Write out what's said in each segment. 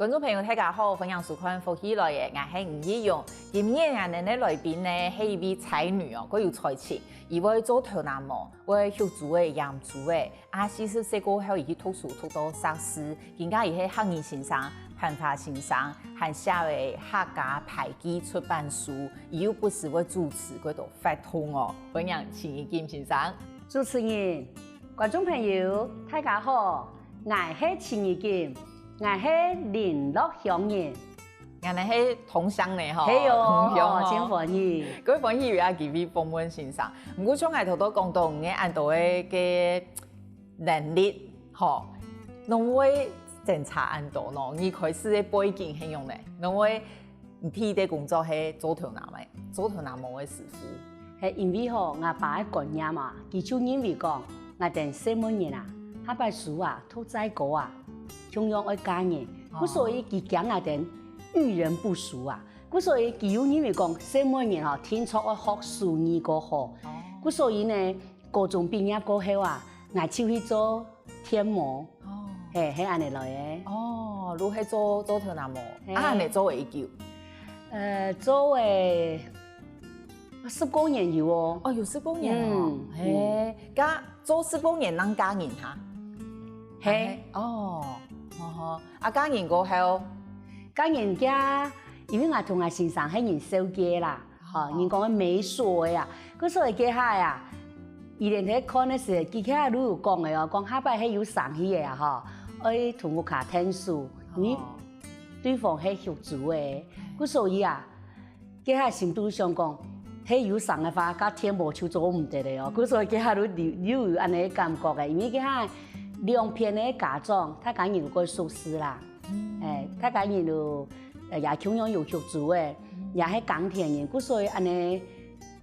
观众朋友大家好，欢迎收看《福喜来嘅》，我係吳依蓉。今日我哋嘅來賓呢係一位才女哦，佢有才情，伊會做頭南模，會學做嘅、養做嘅。40歲過後，伊去讀書讀到碩士，更加伊係客語先生、版畫先生，還寫嘅客家俳記出版書，伊又不是會主持嗰度發通哦。歡迎錢義金先生。主持人、觀眾朋友，大家好，我係錢義金。我係聯絡鄉人，我哋係同鄉嚟嗬，係同鄉真歡喜。各位歡喜有阿幾位訪問先生，唔過從我頭都講到我按到嘅能力，嗬，農會檢查按到咯，你開始嘅背景係用咧，農會批的工作係做頭南嘅，做頭南模嘅師傅。係因為嗬，我爸嘅觀念嘛，佢就認為講，我哋西門人啊，下擺書啊，都再高啊。中央愛教人，故所以佢講我哋遇人不淑啊，故所以佢有認為講西門人嗬，天初愛學書語個好，故所以呢，高中畢業過後啊，我就去做天模，係安尼來嘅。哦，你係做頭南模，你做幾久？做誒10多年有哦。哦，有10多年哦。係，家做10多年能教人嚇？係。哦。教人過後，教人家，因為我同我先生係人手機啦，人講美術嘅啊，嗰所以家下呀，以前喺看嘅時候，佢家都有講嘅哦，講下擺係有生意嘅啊，愛同我卡聽書，因為對方係學做嘅，嗰所以啊，家下心都想講，係有生嘅話，加天無就做唔得嘅哦，嗰所以家下都有安尼感覺嘅，因為家下。兩片的家長，他講有個熟識啦，他講有也同樣有學做嘅，也係耕田人，故所以安尼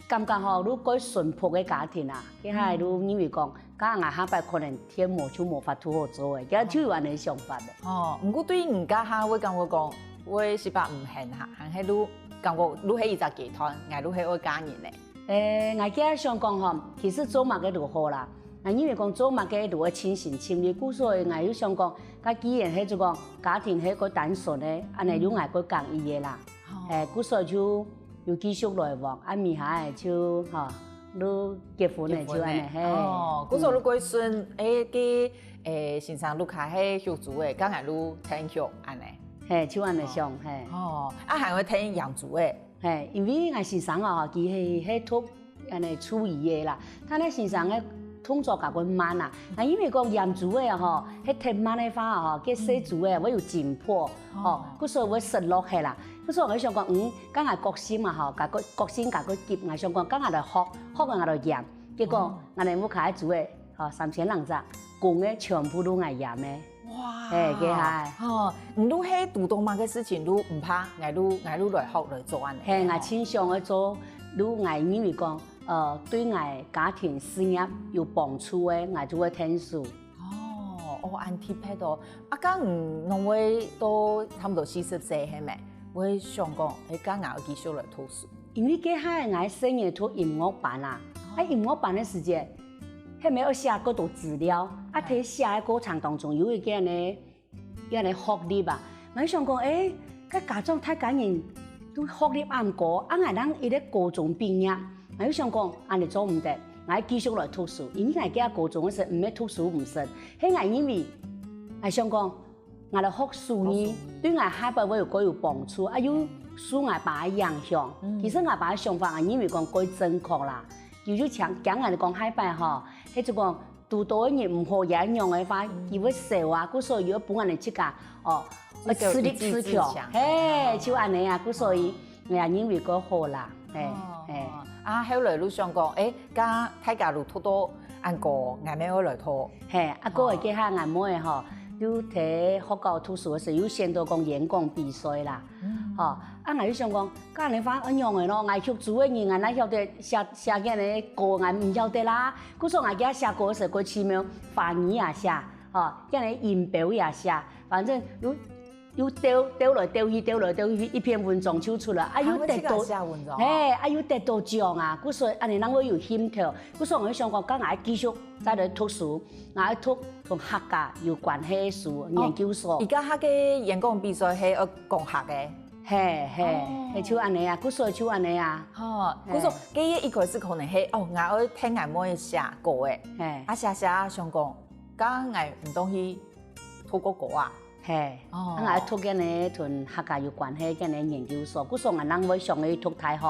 感覺吼，如果淳樸嘅家庭啊，佢係都因為講，家下下擺可能天無就無法度好做嘅，佢就有安尼想法嘅。哦，唔過對人家下會感覺講，會是把唔幸下，還係都感覺你係一隻集團，我都係愛家人咧。我家想講吼，其實做乜嘅都好啦。因為講做乜嘅都會親情親理，故所以我又想講，既然係就講家庭係個單純咧，安尼有外個講伊嘅啦，故所以就又繼續來往，咪下就嚇都結婚咧就安尼係。哦，故所以你個孫嘅先生，你開係學做嘅，剛係你聽學安尼。係就安尼想係。哦，還會聽養做嘅。係，因為我先生啊，佢係讀安尼廚藝嘅啦，他咧先生咧。工作較個慢啊，因為講鹽煮嘅嗬，係太慢嘅話嗬，佢洗煮嘅會有緊迫，嗰時候會失落去啦。嗰時候我想講，今日國師嘛嗬，國師個急，我想講今日嚟學我嚟鹽，結果我哋屋企煮嘅，3000人隻，工嘅全部都係鹽嘅。哇！佢係，唔都係讀到乜嘅事情都唔怕，我都來學來做安尼。係我傾向去做，都我因為講。對我家庭事業有幫助嘅，我就會聽書。我按貼喺度，家唔會都差唔多40歲係咪？會想講，家我繼續來讀書。因為家下我細年讀音樂班啦，喺音樂班嘅時間，係咪要寫嗰度資料？睇寫嘅過程當中有一個呢，學歷吧。我想講，家長太感人，都學歷啱過，我人一啲高中畢業。我又想講，安尼做唔得，我繼續來讀書。因為我家高中嗰時唔係讀書唔識，係我因為我想講，我嚟學書語，對我下輩會有幫助，有受我爸嘅影響。其實我爸嘅想法，我因為講佢正確啦，就講我哋講下輩嗬，係就講讀到嘅嘢唔好影響嘅話，佢會少啊，故所以要幫我哋自家自立自強，就安尼啊，故所以我也認為佢好啦，後來你想講，家大家都讀到按個啱咩來讀？阿哥嘅家下啱咩嗬？要睇學校讀書嘅時候，要先到講演講比賽啦。我又想講，家你翻一樣嘅咯，我學做嘅人，我哪曉得寫嘅呢歌，我唔曉得啦。嗰時候我家寫歌嘅時候，佢起碼翻譯也寫，叫你音標也寫，反正又丢来丢去，丢来丢去，一篇文章就出来，啊，又得到，又得到奖啊！故说安尼，咱会有兴趣。故说我想讲，刚我继续再来读书，我读同客家有关系的书研究所。而家客嘅演讲比赛係要講客嘅。係就安尼啊，故說就安尼啊。故說佢一開始可能係我要聽我冇寫歌嘅，寫想講，咁我唔當去讀個歌啊。我讀緊呢同客家有關係嘅研究所，故說我人會上去讀大學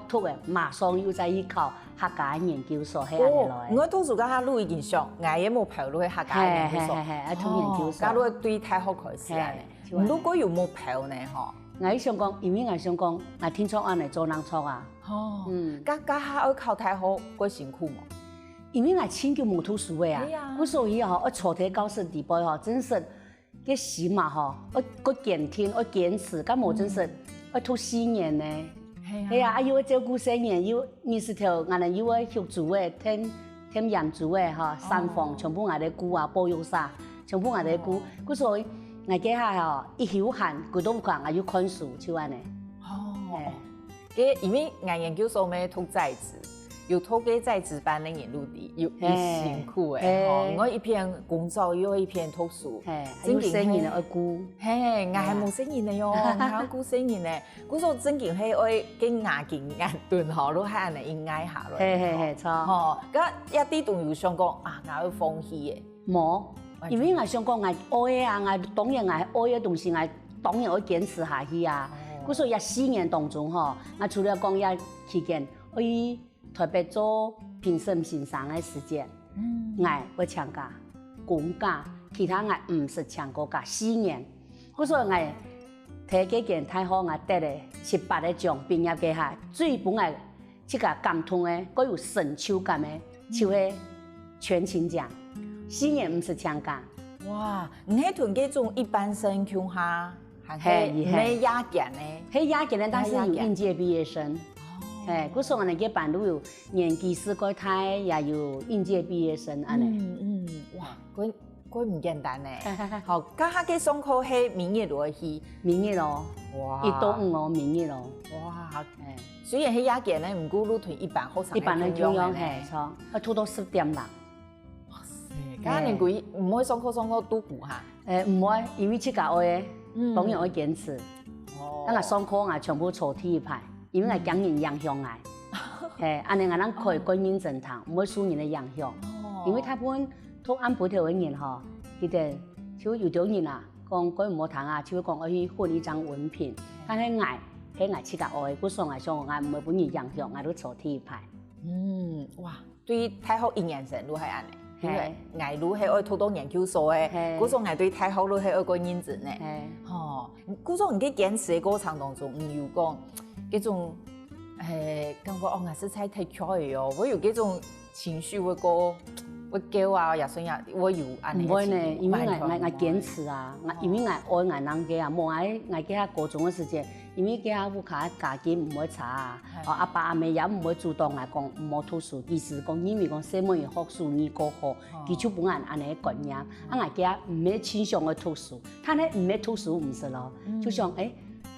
讀嘅，馬上要再去考客家研究所係安尼來。我讀書嗰下錄已經上，我也冇跑入去客家研究所，讀研究所。假如對大學開始啊，如果有冇跑呢？我想講，因為我想講，我聽說安尼做人錯啊。下要考大學，會辛苦冇？因為我千叫冇讀書嘅啊，我所以我初體教師地步真是。嘅起碼我堅聽，我堅持，咁冇真實，我讀4年呢。係啊，要照顧4年，要20條，我哋要學煮嘅，添人煮嘅山房，全部我哋顧啊，保育啥，全部我哋顧。嗰所以我家下一休閒，佢都講我要看書，就安尼。因為我研究所咩讀在職。有拖嘅在職班嘅人錄啲，有辛苦誒。我一邊工作，又一邊讀書，有聲音愛顧。我係冇聲音嘅喲，我係顧聲音嘅。嗰時候真係係愛跟牙健牙斷嗬，都係安尼應該下來。錯。咁一啲仲要想講啊，我要放棄嘅。冇，因為我想講我愛啊，我當然我愛嘅東西，我當然我堅持下去啊。嗰時候4年當中嗬，我除了講一期間，我台北做評審先生嘅時間，我會參加公假，其他我唔是參加㗎4年。嗰時候我睇幾件太好，我得了7、8個獎，畢業嘅下最本我即個感動嘅，嗰有成就感嘅，就係全勤獎。4年唔是參加。哇！唔係同嗰種一般生鄉下，係咩亞健咧？係亞健咧，但是有應屆畢業生。嗰時候我哋嘅班都有年級試過睇，也有應屆畢業生安尼。哇，嗰唔簡單咧。好，家下嘅上課係明日落去，明日咯。哇！1到5明日咯。哇！雖然係亞健咧，唔過都同一般學生一般嘅中央係錯，我讀到10點啦。哇塞！家下你佢唔可以上課都顧下。唔會，因為自家愛嘅，當然我堅持。等我上課我全部坐第一排。因為我講人影響我，安尼我哋可以個人正常，唔會受人嘅影響。因為大部分讀安保條嘅人嗬，佢哋就有啲人啊，講佢唔好談啊，就會講我去換一張文憑。但係我自家愛，嗰時候我想我唔會俾人影響，我都坐第一排。哇！對大學1年生都係安尼，因為我都係愛讀到研究所嘅，嗰時候我對大學都係愛個認真嘅。嗰時候你嘅堅持嘅過程當中，唔要講。嗰種感覺哦，我是太強嘅哦，我有嗰種情緒會叫啊，也算也我有安尼。唔會呢，因為我堅持啊，因為我愛我人嘅啊，冇我嘅下高中嘅時間，因為嘅下屋企家境唔會差啊，阿爸阿媽也唔會主動嚟講唔好讀書，意思講因為講細妹學書語過好，佢就本人安尼嘅觀念，啊我嘅下唔係傾向去讀書，但係唔係讀書唔是咯，就想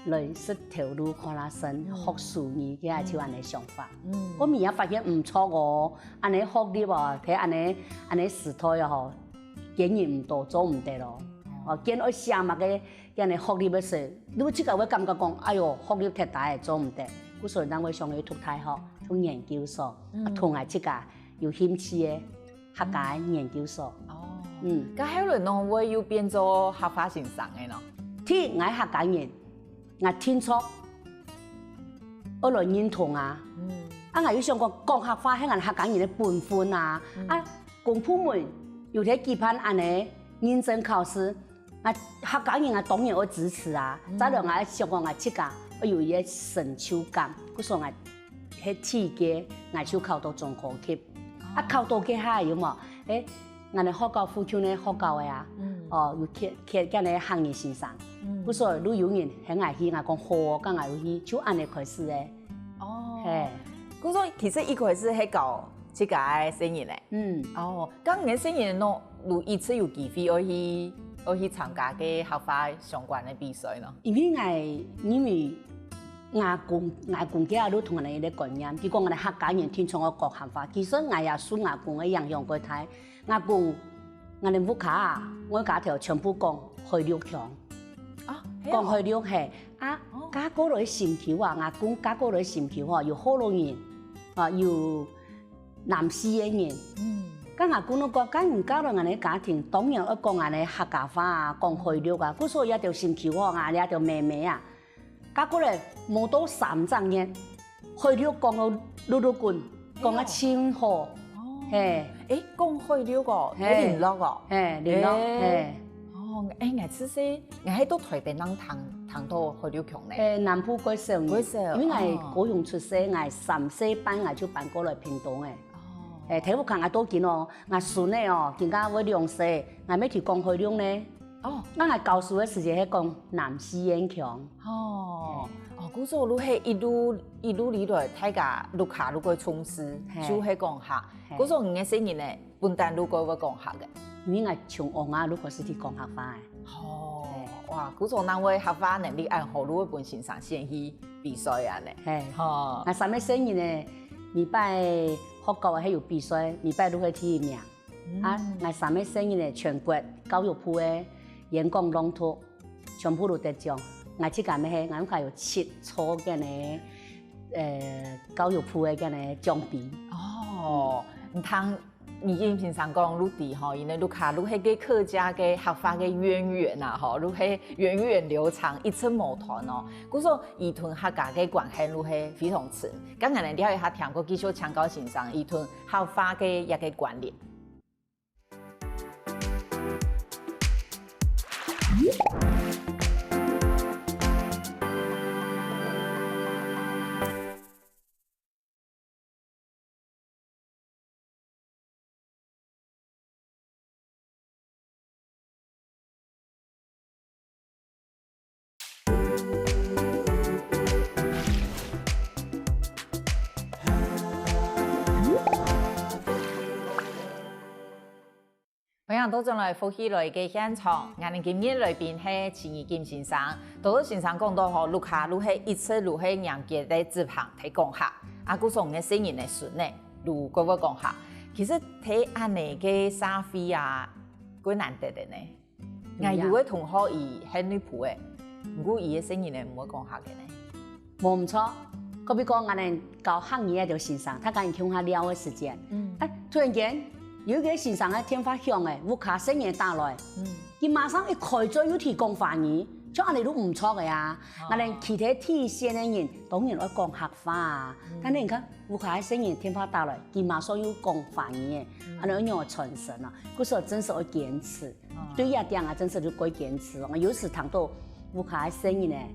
來識條路看下身，學術語嘅就安尼想法。我咪也發現唔錯喎，安尼學啲喎，睇安尼時代啊，經驗唔多，做唔得咯。見我寫物嘅安尼學啲要時，你即個會感覺講，哎呦，學啲太大，做唔得。嗰時陣我上去讀大學，讀研究所，同埋即個有興趣嘅客家研究所。咁後來呢，我要變做客家先生嘅咯。天我客家人。我聽錯，我來認同啊！我又想講講客話係我客家人嘅本分啊！公部門有啲期盼安尼認真考試，客家人當然我支持啊！再來我想講我自家我有一個成就感，嗰時候我喺體檢我就考到中高級，考到幾下有冇？我哋學校附近咧學校嘅啊，有開間咧行業先生。嗰時候都有人喺外去，我講好，跟外去就安尼開始嘅。嗰時候其實一開始係搞這個生意咧。咁你生意喏，如一次有機會可以我去参加嘅校花相关的比赛呢？因为阿公家都同人哋咧观念，比如讲我哋客家人听从我讲客话，其实我也属阿公嘅样样过睇。阿公，我哋屋卡我家条全部讲去六强，讲去六系啊，加嗰類禪橋啊，阿公加嗰類禪橋嗬，有好多人啊，有南市嘅人。咁阿公都講，咁唔加到我哋家庭，當然要講我哋客家話啊，講去六啊，嗰所以一條禪橋嗬，我哋一條妹妹啊。加過嚟冇到3張嘅，去了講到碌棍，講啊千河，講去了個，聯絡個，聯絡，我只是我喺都台北能談到去了強咧。南部嗰時候，因為我高雄出世，我3歲半我就搬過來屏東嘅。睇我看我都見哦，我孫咧哦，見家我2歲，我咩條講去了呢？我係教書嘅時間係講南市演強。嗰時候你係一路嚟來，大家錄下錄個從事，就係講客。嗰時候你嘅聲音咧，本單錄個會講客嘅。因為我從學啊，錄個是啲講客話嘅。哇！嗰時候那位客話能力按好，你會本身上先去比賽啊咧。我三個聲音咧，禮拜學校係有比賽，禮拜都會第1名。我三個聲音咧，全國教育部嘅演講朗讀，全部都得獎。我即間咩？我家有7錯嘅呢，教育部嘅呢獎品。唔通你平常講陸地吼，因為陸下陸係個客家嘅客家嘅淵源啊，吼，陸係源遠流長，一直無斷哦。嗰時候伊同客家嘅關係陸係非常深。剛才你了解聽過繼續強調欣賞伊同客家嘅一個關聯。我想到將來福喜來嘅現場，我哋今日裏邊係陳怡金先生，到先生講到吼，陸下陸係一次陸係讓佢哋自旁睇講下，嗰種嘅聲音嘅順咧，如嗰個講下，其實睇安尼嘅社會啊，幾難得嘅呢。我有位同學伊係女僕嘅，不過伊嘅聲音咧唔會講下嘅呢。冇唔錯，嗰邊講我哋教行業就先生，他跟你傾下聊嘅時間，突然間。有一個先生喺天發響嘅，烏卡聲音打來，佢馬上一開嘴要提講華語，咁我哋都唔錯嘅呀。我哋其他第一線嘅人當然要講客話啊，但你看烏卡嘅聲音天發打來，佢馬上要講華語嘅，我哋要傳承啊。嗰時候真是要堅持，對一點啊，真是要該堅持。我有時聽到烏卡嘅聲音咧。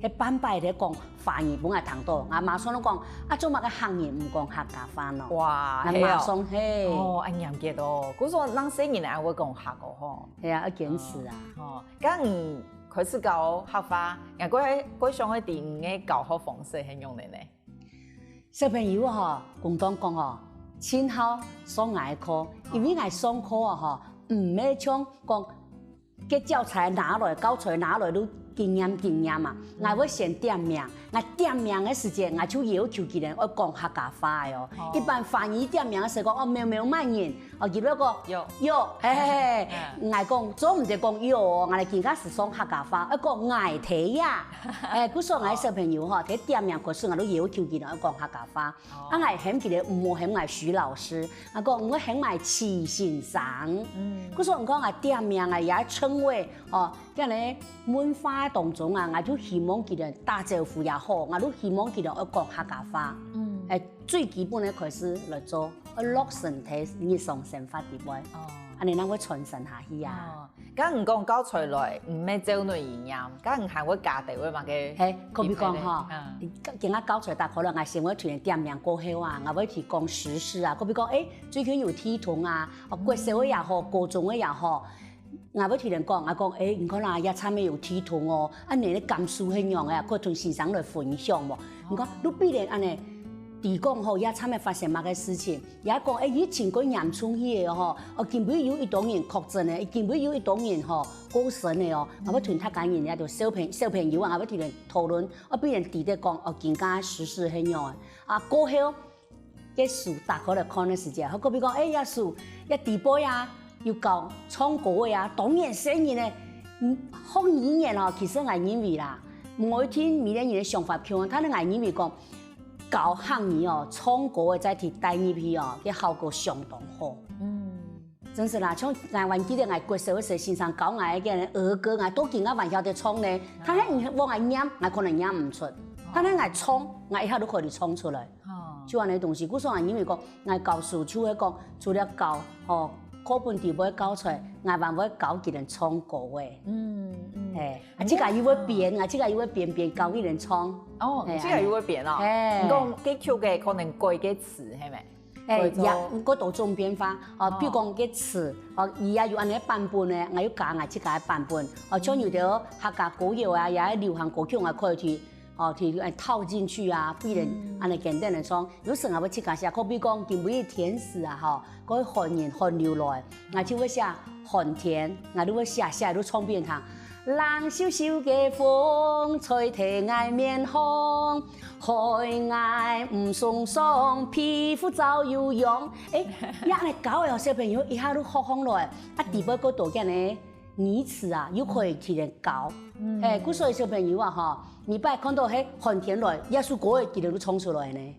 喺班拜咧講華語本係聽到，我馬上都講做乜嘅行業唔講客家話咯。哇，我馬上係。我嚴記到，嗰時候咱聲音係會講客個吼。係啊，要堅持啊。咁開始教客話，嗰上嘅電嘅教學方式係用嚟呢？小朋友共當講先好上外課，因為我上課唔咩像講嘅教材拿來，教材拿來都。經驗啊！我會先點名，我點名嘅時間，我就要求佢哋要講客家話哦。一般華語點名嘅時候講喵慢人，佢嗰個有，我講做唔得講有，我哋更加是講客家話，一個愛睇呀。嗰時候我小朋友喺點名嗰時，我都要求佢哋要講客家話。我嫌佢哋唔好嫌我徐老師，我講我嫌我齊先生。嗰時候我講我點名啊，也稱謂即係咧文化當中啊，我就希望佢哋打招呼也好，我都希望佢哋要講客家話。最基本嘅開始來做，落身體日常生活啲位，安尼咱會傳承下去啊。咁唔講教材來，唔咩教內營養，咁唔係會家庭會嘛嘅。佢比講今日教材大可能我先會突然點名過後啊，我會提講時事啊，佢比講最近有體統啊，國社會也好，高中嘅也好。我會聽人講，我講唔可能一餐咩有體統哦，你咧感受係樣嘅，佢同先生來分享喎。唔講，你必然安尼提供吼，也参会发生乜嘅事情，也讲疫情嗰严重去嘅吼，根本有一档人确诊嘅，根本有一檔人吼過身嘅哦，我同他講人也就小朋友啊，我同人討論，我俾人哋在講更加時事很樣啊，過後嘅樹打開來看嘅時間，佢嗰邊講呀樹一地波呀，要搞創果呀，當然生意咧，好語言哦，其實係認為啦，每天每年人嘅想法強，他哋係認為講。搞行業哦，創果嘅再提帶入去哦，嘅效果相當好。真是啦，像我還記得我過世嗰時，先生教我嘅兒歌，我都見我還曉得創呢。他喺我係念，我可能念唔出；他喺我創，我一下都可以創出來。就話呢東西，故所我因為講，我教書就係講，除了教哦課本地會教出來，我還會教佢哋創果嘅。即個又會變，即個又會變教佢哋創。即個又會變咯。你講幾曲嘅可能改嘅詞係咪？嗰度種變化，比如講嘅詞，而家有安尼版本咧，我要加我自己嘅版本，將有啲客家歌謠啊，也係流行歌曲，我可以去套進去啊，不然安尼簡單嚟講，有時我會自己寫，比如講見每天使啊，嗰啲漢人韓流來，我就會寫寒天，我都會寫都創變堂。冷颼颼嘅風，吹踢我面紅，害我唔鬆鬆，皮膚早有用。一嚟搞嘅小朋友一下都學起來，地步嗰度嘅呢語詞啊，又可以替人搞。嗰所以小朋友啊，你擺看到喺寒天來，一首歌嘅佢哋都唱出來呢。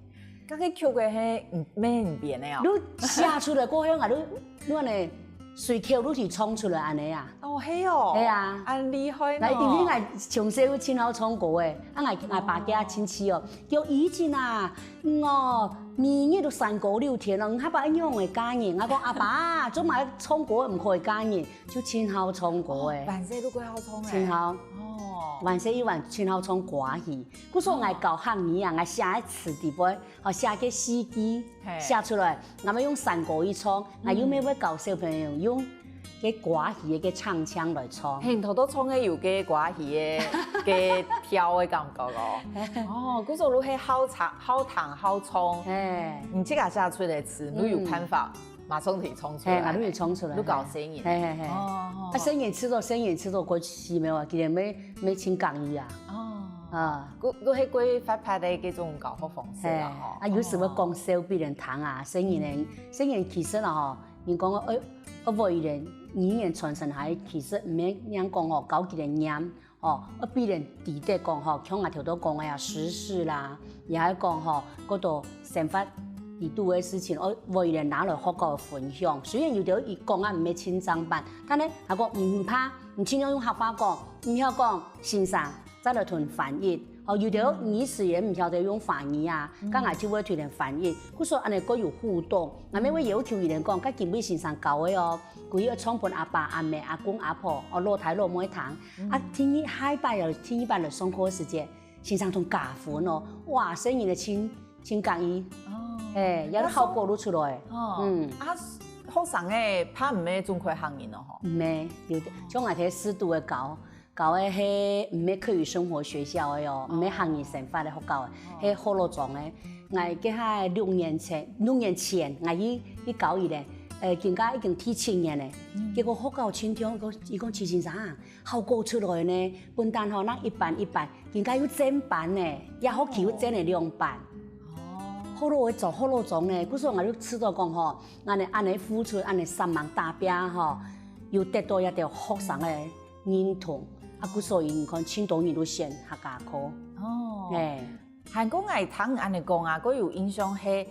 嗰個曲嘅係咩唔變嘅啊？你寫出來過後，你話呢？隨口都去唱出來安尼啊！係哦，係啊，安厲害嗱，因為我從細會親口唱歌嘅，我爸家親戚哦，叫以前啊，年日都3個6天啦，我爸一樣會教人，我講阿爸，做埋唱歌唔可以教人，就親口唱歌嘅。萬世都幾好唱嘅。親口。萬世以外親口唱歌戲，嗰時候我教漢語啊，我寫喺詞地杯，寫個詩句寫出來，我咪用3個去唱，我有咩會教小朋友用嘅歌戲嘅唱腔來唱。係頭都唱嘅有嘅歌戲嘅跳嘅感覺咯。嗰時候你係好唱好唱，你即刻寫出嚟詞，你有辦法。馬上可以唱出來，我都會唱出來。都搞聲音，聲音吃到過時咩話？佢哋咩請講語啊？都係佢發派嘅嗰種教學方式啦。有時會講笑俾人聽啊，聲音其實啊，你講為人語言傳承係其實唔係樣講教佢哋念俾人地地講像我頭都講嘅時事啦，又係講嗰度成法。而做嘅事情，我為人拿來學校分享。雖然有啲伊講啊唔係清正版，但係我講唔怕，唔盡量用客話講，唔曉講先生，再來同翻譯。有啲語詞人唔曉得用翻譯啊，咁我就會同人翻譯。佢說安尼個有互動，我咪會要求人講，佢見俾先生教嘅哦，佢要唱伴阿爸阿妹阿公阿婆，老太老妹聽。聽一拜嚟上課時節，先生同教款哦，哇！聲音嘅清講語。有啲效果都出來。學生嘅怕唔係中國行業咯，唔係，有啲像我睇4度嘅教嘅係唔係課餘生活學校嘅喲，唔係行業成法嘅學校嘅，係好多種嘅。我記下6年前，我去教伊咧，更加已經提前年咧，結果學校簽章，伊講先生效果出來呢，本單學那一班，更加要整班咧，一學期要整嚟2班。好多做好多種咧，嗰時候我都知道講按你付出，按你3萬大拼要得到一條學生嘅認同，嗰所以你看青島人都選客家課。韓國藝堂按你講啊，嗰有印象係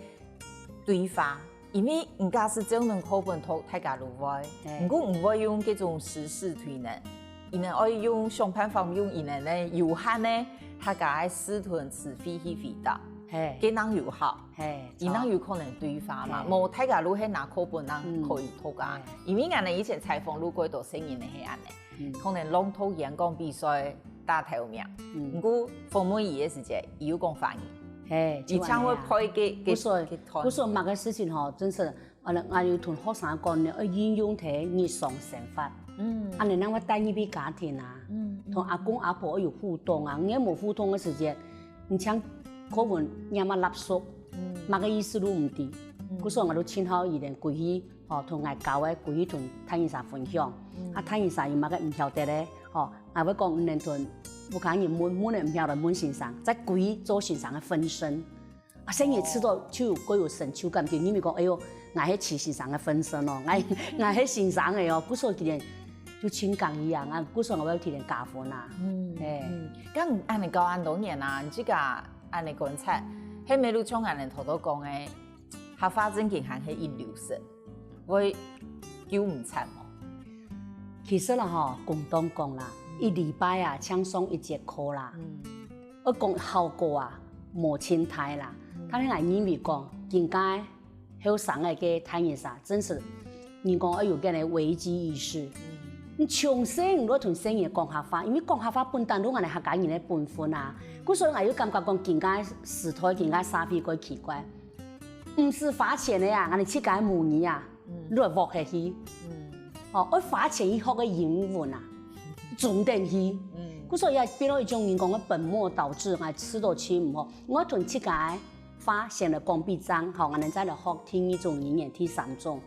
對話，因為人家是只能課本讀大家都會，唔過唔會用嗰種時事推論，伊能愛用想辦法用伊能咧有限咧，客家嘅師團詞彙去回答。幾能有效，伊能有可能對話嘛？冇大家都係拿課本能可以讀啊。因為我哋以前採訪錄過到聲音嘅係安尼，可能朗讀演講比賽打頭名，唔過訪問伊嘅時節，伊要講翻譯，伊將會配嘅嗰所乜嘅事情真是我要同學生講咧，應用喺日常生活。安尼讓我帶入去家庭啊，同阿公阿婆有互動啊，你冇互動嘅時節，你請。課本念乜垃圾，嘛个意思都唔对。故说我都请好伊连规去同我教的规去同探医生分享，探医生又嘛个唔晓得咧，我要讲唔能同不可能问的唔晓得问先生，再规做先生的分身。生意吃到就有成就感，就因为讲哎呦，我係黐先生的分身哦，我係先生的哦，故说佢哋就亲港一样啊，故说我要替人加分啊。咁安尼教安多年啊，你即个安尼观察，喺美路冲安尼头头讲的。合法證件行係一流神，會叫唔慘哦。其實啦廣東講啦，一禮拜啊，請上一節課啦。我講效果啊，無千台啦。但係我認為講，應該後生嘅探醫生，真是你講要有嘅呢危機意識。你從細我同細人講合法，因為講合法本單都我哋客家人嘅本分啊。所以我有感覺講，更加時代更加沙皮個奇怪。唔是花錢的呀，我哋設計模擬啊，你來學下去。我花錢去學個英文啊，重點去。所以也變到一種人講嘅本末倒置，我吃到起唔好。我同設計花錢嚟講比爭，我哋再嚟學聽一種語言，第三種。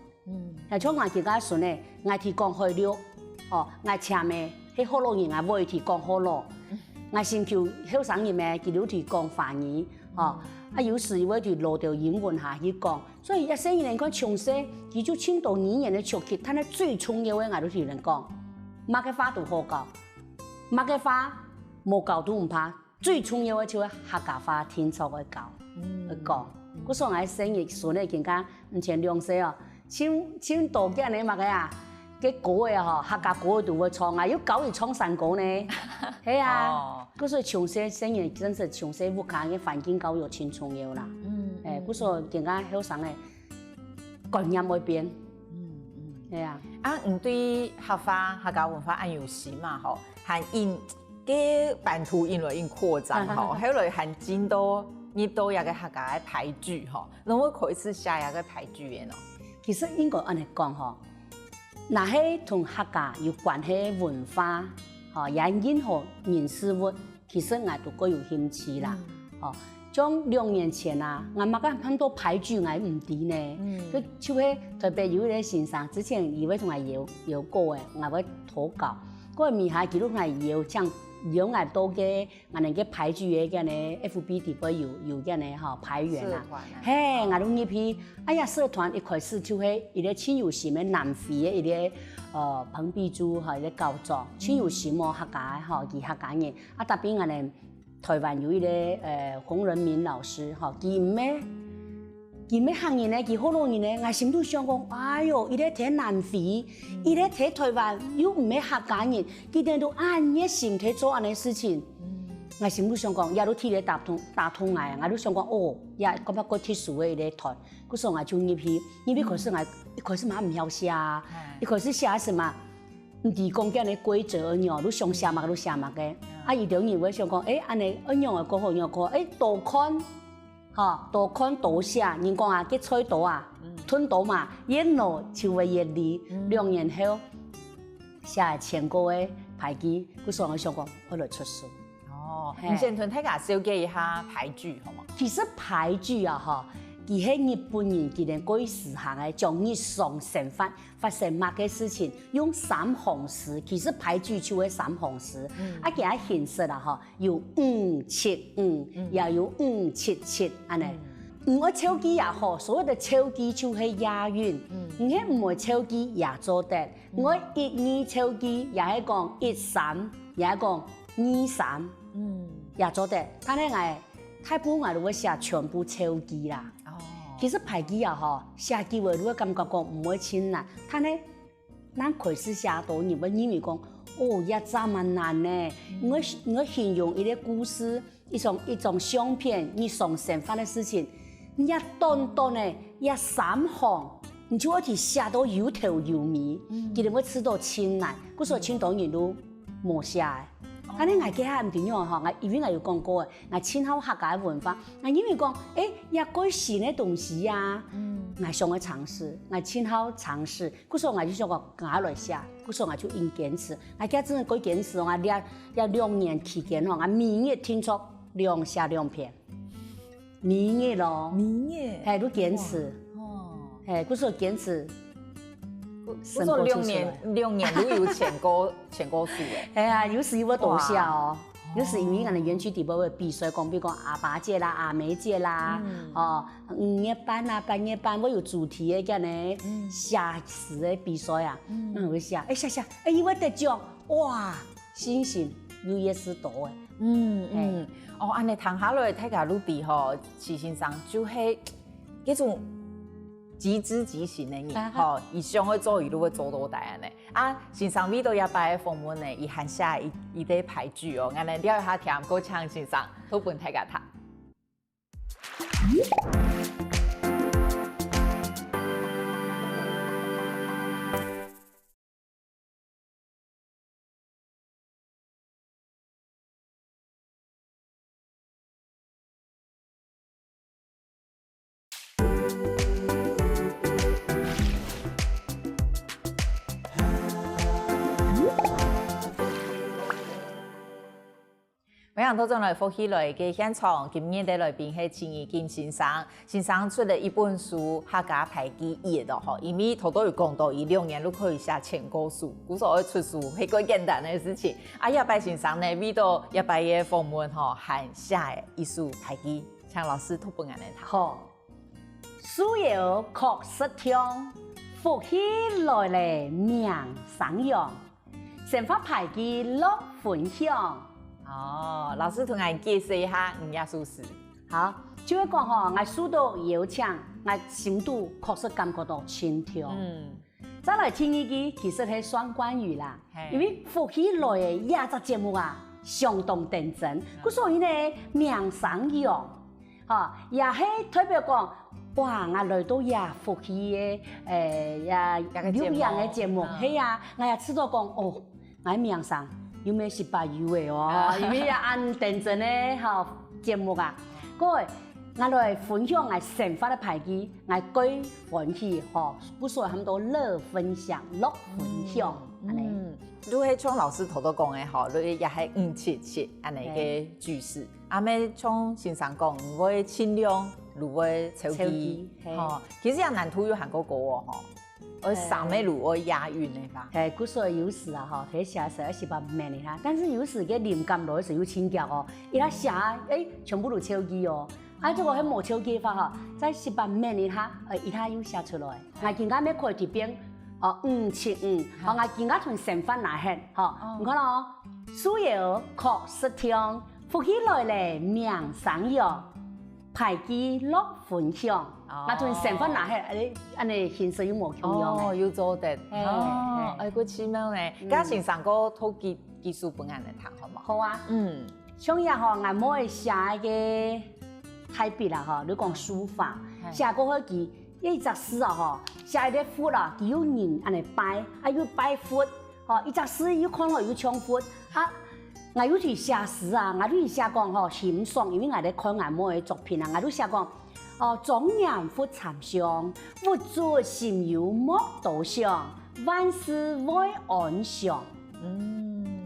係像我而家順咧，我提講開了，我前面喺好多人我會提講好咯。我先求後生人咩，佢哋提講華語，有時會就落到英文下去講，所以一些人講從細佢就青島語言嘅學習，但係最重要嘅我都同人講，乜嘅花都好教，乜嘅花冇教都唔怕，最重要嘅就係客家話天初嘅教去講。嗰時候我生意順利更加唔前兩歲哦，請多嘅你乜嘅啊？嘅歌嘅客家歌都會唱啊，要教佢唱山歌呢，係啊。嗰時從細生意真係從細屋企嘅環境教育真重要啦。嗰時更加後生嘅觀念會變。係啊。唔對客家文化按有時嘛，係因嘅版圖因來因擴張，後來係見到入到一個客家嘅牌具，你會開始寫一個牌具嘅咯。其實應該按嚟講，那係同客家有關係文化，也任何人事物，其實我都各有興趣啦。像2年前啊，我買咗很多牌具，我唔知呢。佢就係特別有啲先生之前以為同我搖過嘅，我會討教。嗰個米下記錄我搖將兩個多嘅我哋嘅牌具嘅呢 FB 地方有嘅呢牌員啊，嘿，我都入去。哎呀，社團一開始就係一個親友時嘅南非嘅一個彭碧珠一個教作，親友時冇客家佢客家人，特別我哋台灣有一個洪仁民老師佢咩行業呢？佢好多年呢，我心都想講，哎呦，伊咧睇南非，伊咧睇台灣，又唔係客家人，佢哋都按熱心去做安尼事情。我心都想講，也都替你打通我，我都想講，也咁樣個特殊嘅一個團，嗰時候我就入去開始我一開始嘛唔曉寫，一開始寫什麼，唔知講嘅呢規則一樣，都想寫嘛都寫嘛嘅，伊兩年我想講，安尼一樣嘅過好樣過，多看。多看多寫，人講啊，結菜多啊，吞多嘛，越老就會越利。2年後寫1000個嘅牌具，嗰時候我想講，我來出書。你先同大家紹介一下牌具，好嗎？其實牌具啊，佢係日本人佢哋嗰啲時行嘅，將日常生活發生乜嘅事情，用3行詩。其實牌具就係3行詩，佢係形式啦，有575，也有577，安尼。5個手機也好，所有的手機就係押韻。你5個手機也做得，我1、2手機也係講13，也係講23，也做得。但係我大部分我都會寫全部手機啦。其實牌具啊，寫機會你會感覺講唔會輕難，但係咱開始寫到你會認為講，也這麼難呢？我形容一個故事，一種相片，日常生活的事情，一段段的3行，你就可以寫到有頭有尾，佢哋會知道輕難，嗰時候青島人都冇寫的。但係我記下唔點樣我以前我有講過嘅，我親口客家文化，我因為講，一個新嘅東西啊，我想去嘗試，我親口嘗試，嗰時候我就想講，我來寫，嗰時候我就應堅持，我家真係嗰堅持，我2年期間我每日聽出寫2篇，蜜月咯，蜜月，嘿，都坚持，哦，嘿，嗰时候坚持，我说6年都有前过数诶，哎呀，有时有我多下哦。有时因为咱的园区底部会比赛，比如讲阿爸节啦、阿妹节啦，哦，5月班啊、8月班，我有主题的个呢，写诗的比赛啊，会写，写，伊我得奖，哇，心情又也是多诶，哦，安尼谈下来，大家都比吼，其实上就是嗰种。即知即行的人，吼，伊想要做，伊都会做到大安尼。啊，先生味道也摆喺访问呢，伊喊下一堆牌剧哦，安尼了一下听歌唱先生，好本大家听。我想到咗来福喜来嘅现场，今日的来宾系陈怡金先生，先生出了一本书《客家排记忆》咯，吼，因为头都有讲到，伊2年都可以写前歌书，古所谓出书系个简单的事情。啊，叶拜先生呢，为到叶拜嘅访问吼，喊写嘅艺术排记，请老师托本安尼读。好，书有确实听，福喜来咧命上扬，成发排记乐分享。哦，老师同我介绍一下也书史。好，就会讲吼，我书到有抢，我心度确实感觉到轻佻。再来听一句，其实係双關語啦，因為福喜來嘅廿集節目啊，相當認真，咁所以呢名聲揚，嚇也係代表講，哇！我來到也福喜嘅有樣嘅節目，係啊，我也知道講哦，我名聲。有咩18有嘅哦，因為按認真嘅吼節目啊，各位我來分享我生活嘅排記，我歸歡喜吼，不說很多樂分享、樂分享，都係像老師頭都講嘅吼，你也係577安尼嘅句式，阿咩像先生講，唔會清亮，如會手機，吼，其實也難圖有韓國歌哦，吼。上面路我押韻的吧？古時候有時啊，吼，佢寫時係18慢的哈，但是有時嘅靈感來時有情調哦，伊拉寫全部都手機哦，啊，這個係冇手機法哈，在18慢的哈，伊拉又寫出來，我見家咩開啲邊575，我見家從成分來吃，吼，你看咯，書有確實聽，福起來咧名聲揚，排記樂分享。我從成分拿起，安尼形式有冇共樣哦，有做得，個奇妙呢。家先生個土技術本案嚟談好冇？好啊，像也吼，我冇寫嘅太筆啦吼，你講書法，寫過去一隻詩啊吼，寫啲符啦，佢有人安尼擺，啊有擺符，吼一隻詩有看落有唱符，啊。我有去寫詩啊，我都寫講吼欣賞，因為我哋看我冇嘅作品啊，我都寫講。莊嚴福參詳，佛祖心有莫道想，萬事愛安詳。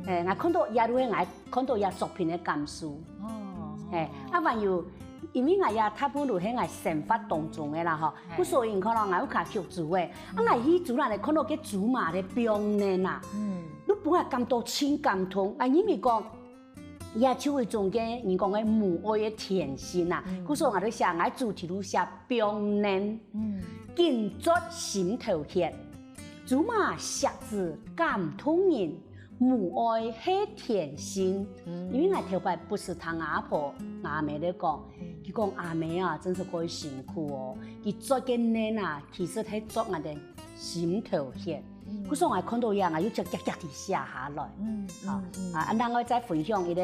我看到也都係我看到也作品嘅感受。還有因為我也大部分都喺我生活當中嘅啦吼，咁所以可能我有較學煮嘅，我去煮嚟看到嘅煮麻嘅表面啊，你本來感到清感通，因為講。也就會種嘅，人講嘅母愛嘅甜心啊，嗰時候我哋寫我主題都寫表面，建築心頭血，祖媽寫字感通人，母愛係甜心。因為我頭擺不是聽阿婆阿妹咧講，佢講阿妹啊，真是過辛苦哦，佢做嘅呢啊，其實係做我哋心頭血。嗰時候我看到嘢，我要直接地寫下來。然後我再分享一個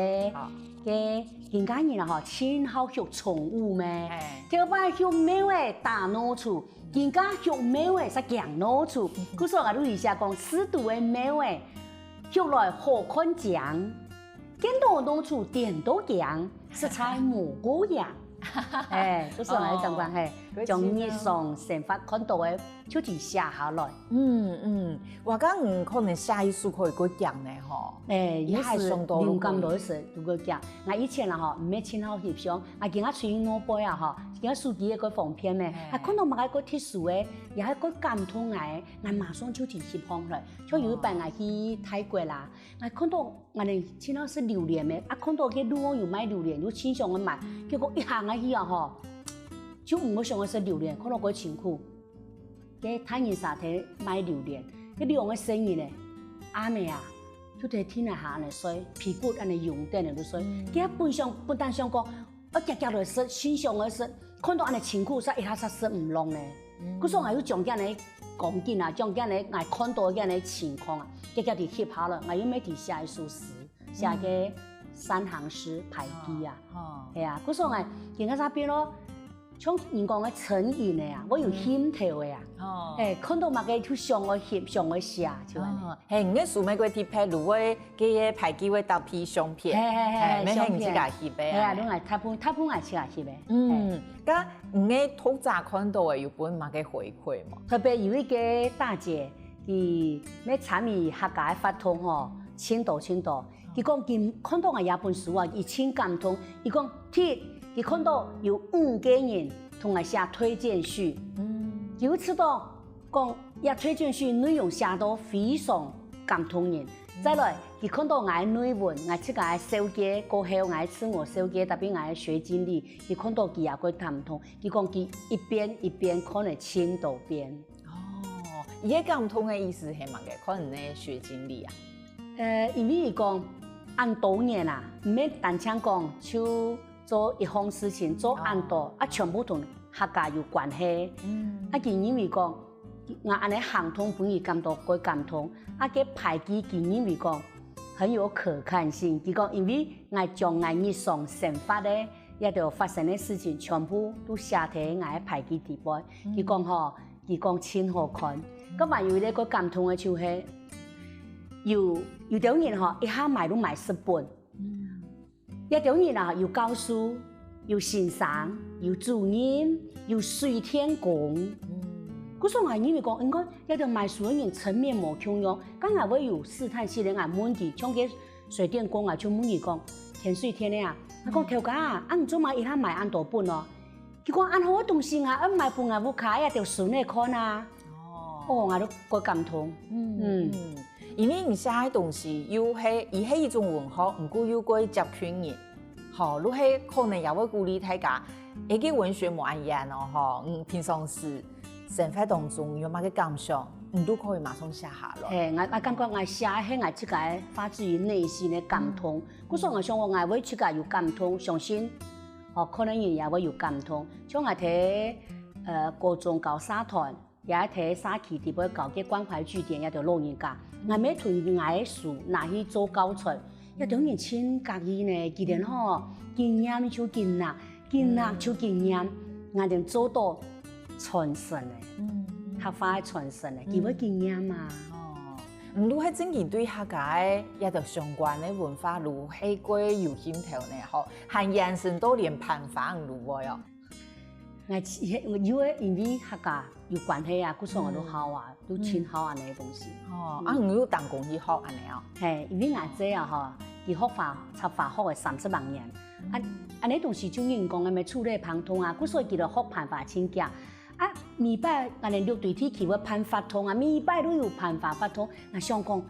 嘅人家人啊，嗬，親好學寵物咩？條擺學咩話打老鼠，人家學咩話是強老鼠。嗰時候我都以下講適度嘅咩話，學來好看強，見到老鼠點都強，食菜蘑菇樣。嗰時候我講係，将日常生活看到的就地写下来。我讲可能下一首可以过讲呢吼。也是灵感来时如果讲，我以前啦吼，唔咩亲好翕相，我今仔吹我杯啊吼，今仔手机个放片呢，看到某个特殊的，也系个感动的，我马上就去翕放来。像有一摆我去泰国啦，我看到我哋亲好是榴莲的，看到个路又买榴莲，又亲上去买，结果一行去啊吼。就唔好想嘅是榴莲，看到嗰辛苦，嘅太陽沙灘買榴蓮，嗰啲用嘅生意咧，阿妹啊，就睇天下下嚟水，皮骨安尼用得嚟都水，佢本單上講，我夾嚟食，欣賞嘅食，看到安尼辛苦，實一下實食唔落咧，嗰時候我要將嘅嚟講緊啊，將嘅嚟我看到嘅嚟情況啊，夾嚟翕下啦，我要咩啲寫一首詩，寫嘅三行詩排記啊，係啊，嗰時候我見到嗰邊咯。像人講嘅成語呢啊，我有心頭嘅啊，看到某個就上個翕上個寫，就係。你嘅數碼嗰啲拍如果嘅排機會搭片相片，咩係唔自家翕嘅？係啊，你係他本係自家翕嘅。咁你嘅土宅看到嘅有本某個回饋嘛？特別有一個大姐，佢咩參與客家發通吼，青島，佢講佢看到我有本書啊，佢真感動，佢講鐵。佢看到有5個人同我寫推薦序，有知道講一推薦序內容寫到非常感動人。再來，佢看到我嘅內文，我自己手機過後，我自我手機特別我學經歷，佢看到佢也會感動。佢講佢一邊一邊看嚟千多遍。伊個感動嘅意思係乜嘅？可能咧學經歷啊？因為佢講按多年啦，唔係單槍講就。做一項事情做按多，全部同客家有關係。佢因為講，我安尼行通本意感到佢感通，佢排機佢因為講很有可看性。佢講因為我將我日常生活咧，一條發生嘅事情全部都寫喺我嘅排機底部。佢講嗬，佢講真好看。咁還有咧個感通嘅就係，有啲人嗬一下買都買10本。一種人啊，有教書，有欣賞，有主任，有水天宮。嗰時我因為講，應該一條賣書嘅人層面冇同樣。剛才我有試探性嘅問佢，像個水電工啊，就問佢講天水天嘅啊，我講條家啊，唔做嘛，伊下賣按多本咯。佢講按好嘅東西啊，賣本啊，唔開一條書嚟看啊。我都個感動。因為你寫嘅東西又係，伊係一種文學，唔過又過接群人，吼，如係可能也會鼓勵大家，一個文學冇一樣咯，吼，平常時生活當中有乜嘅感想，你都可以馬上寫下來。我感覺我寫係我自己發自於內心嘅感動，嗰時我想我會自己有感動，相信，可能人也會有感動，像我睇高中搞社團，也睇社區地方搞嘅關懷據點，一條老人家。我每屯我嘅書拿去做教材，一種人親家己呢，佢哋吼經驗就經歷，經歷就經驗，我哋做到傳承嘅，客家嘅傳承嘅，佢會經驗嘛。如係真係對客家嘅一條相關嘅文化，如係過有興頭呢，吼，係延伸到連辦法如何喲？我因為客家有關係啊，嗰時我都好啊，都親好安尼嘅東西。你有當工去學安尼啊？係，因為我姐啊吼，佢學法學嘅30萬年，安尼東西就人講嘅咪處理暢通啊，嗰時佢就學辦法親家。每擺我哋6對天氣會辦法通啊，每擺都有辦法通。我想講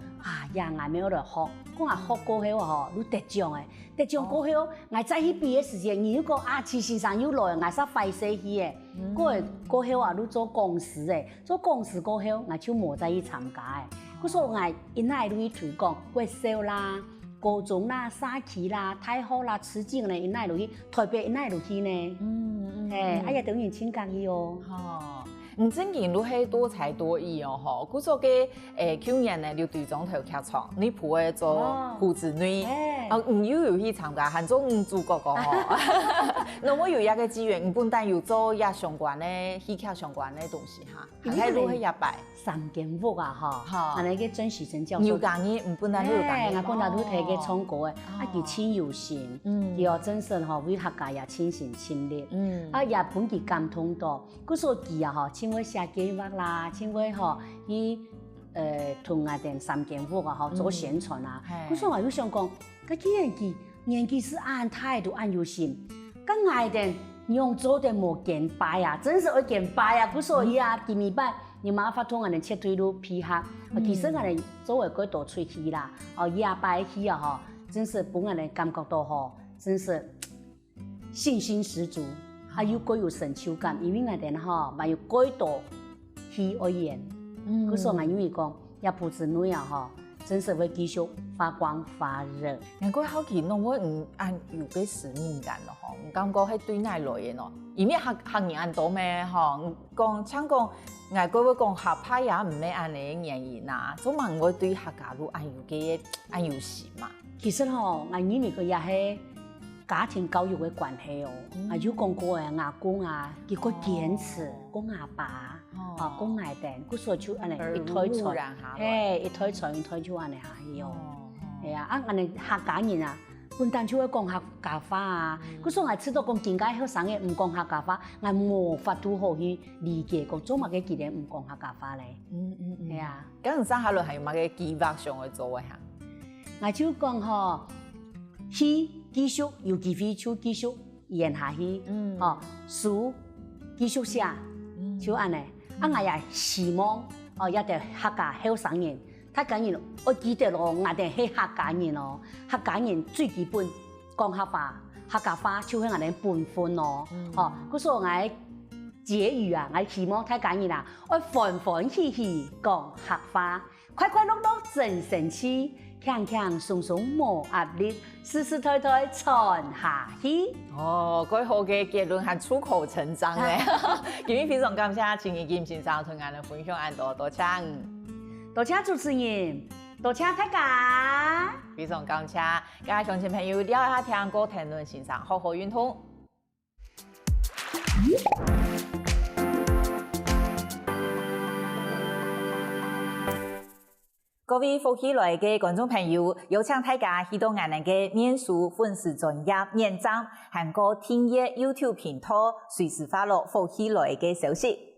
呀，我咪喺度學，講學過後吼，都得獎嘅，得獎過後，我再去畢業時間，如果徐先生又來，我煞快死去嘅。過後都做講師嘅，做講師過後，我就冇再去參加嘅。嗰時候我一耐都去推廣國小啦、高中啦、社區啦、太好啦、慈濟咧，一耐都去，台北一耐都去呢。一種人親家己哦。正經都係多才多藝哦，吼！古說嘅去年呢，就對中頭劇場，你陪我做胡子女，又去參加，喊做主角個吼。那我有一個機緣，本單有做也相關的戲劇相關的東西哈，喺路去一擺。三間屋啊，吼，我哋嘅曾時成教授。有講嘢，本單都有講嘢。我本單都睇佢唱歌嘅，佢千有心，佢哦真實吼為客家也親情親烈，也本佢感通到，佢所記啊吼，請我寫計劃啦，請我吼去同我哋三間屋啊吼做宣傳啊，佢所我又想講，佢既然年紀是按態度按有心，咁我哋用做得冇見敗啊，真是會見敗啊，佢所以啊第二擺。你馬發通我哋撤退路批客，其實我哋作為嗰度出去啦，廿擺去啊吼，真是俾我哋感覺到吼，真是信心十足，又嗰有成就感，因為我哋吼咪有嗰度去而演，嗰時候我因為講一輩子女啊吼，真是會繼續發光發熱。難怪好奇儂，我唔按有個使命感咯吼，唔感覺係對內來嘅咯，因為客人按多咩吼，講像講。我嗰個講客派也唔係按你原因呐，總問我對客家路按有嘅按有事嘛。其實吼，我認為個也係家庭教育嘅關係哦。有講過嘅阿公啊，佢個堅持，講阿爸，講阿爹，佢所就安尼一推傳，一推傳一推就安尼下去哦。係啊，安尼客家人啊。本單就會講客家話啊，佢所以我知道講點解後生嘅唔講客家話，我無法度好去理解講做乜嘅佢哋唔講客家話咧。係啊，咁唔生下來係乜嘅計劃上去做嘅嚇？我就講吼，去繼續有機會就繼續演下去，書繼續寫，就安尼。我也希望一啲客家後生人。客家人，我記得咯，我哋係客家人咯，客家人最基本講客話，客家話就係我哋本分咯。嗰時候我結語啊，我希望客家人啊，我歡歡喜喜講客話，快快樂樂真神氣，輕輕鬆鬆冇壓力，實實在在傳下去。嗰好嘅結論係出口成章嘅。今日非常感謝青衣金先生同我哋分享咁多謝。多謝主持人，多謝大家。非常感謝，各位鄉親朋友，了一下聽歌評論欣賞，好好運動。各位福喜來嘅觀眾朋友，有請大家去到我哋嘅面書粉絲專頁面站，韓國聽嘢 YouTube 頻道，隨時發落福喜來嘅消息。